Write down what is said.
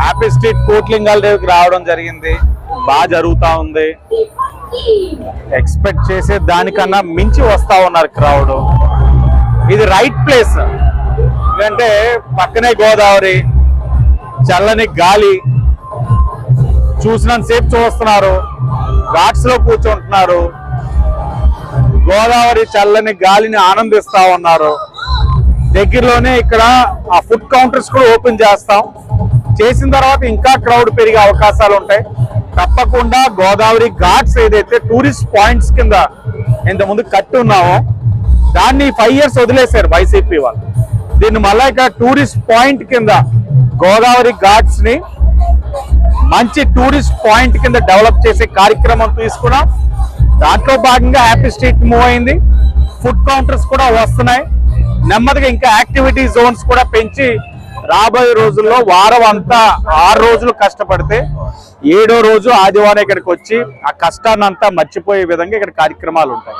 Happy street కోట్లింగాల దగ్గరికి రావడం జరిగింది. బాగా జరుగుతా ఉంది. ఎక్స్పెక్ట్ చేసే దానికన్నా మించి వస్తా ఉన్నారు క్రౌడ్. ఇది రైట్ ప్లేస్. ఎందుకంటే పక్కనే గోదావరి, చల్లని గాలి, చూసినంత సేపు చూస్తున్నారు, ఘాట్స్ లో కూర్చుంటున్నారు, గోదావరి చల్లని గాలిని ఆనందిస్తా ఉన్నారు. దగ్గరలోనే ఇక్కడ ఆ ఫుడ్ కౌంటర్స్ కూడా ఓపెన్ చేస్తాం. చేసిన తర్వాత ఇంకా క్రౌడ్ పెరిగే అవకాశాలు ఉంటాయి. తప్పకుండా గోదావరి ఘాట్స్ ఏదైతే టూరిస్ట్ పాయింట్స్ కింద ఇంతకుముందు కట్టి ఉన్నామో దాన్ని 5 years వదిలేశారు వైసీపీ వాళ్ళు. దీన్ని మళ్ళా ఇక్కడ టూరిస్ట్ పాయింట్ కింద గోదావరి ఘాట్స్ ని మంచి టూరిస్ట్ పాయింట్ కింద డెవలప్ చేసే కార్యక్రమం తీసుకున్నాం. దాంట్లో భాగంగా హ్యాపీ స్ట్రీట్ మూవ్ అయింది. ఫుడ్ కౌంటర్స్ కూడా వస్తున్నాయి. నెమ్మదిగా ఇంకా యాక్టివిటీ జోన్స్ కూడా పెంచి రాబోయే రోజుల్లో వారం అంతా 6 రోజులు కష్టపడితే 7వ రోజు ఆదివారం ఇక్కడికి వచ్చి ఆ కష్టాన్ని అంతా మర్చిపోయే విధంగా ఇక్కడ కార్యక్రమాలు ఉంటాయి.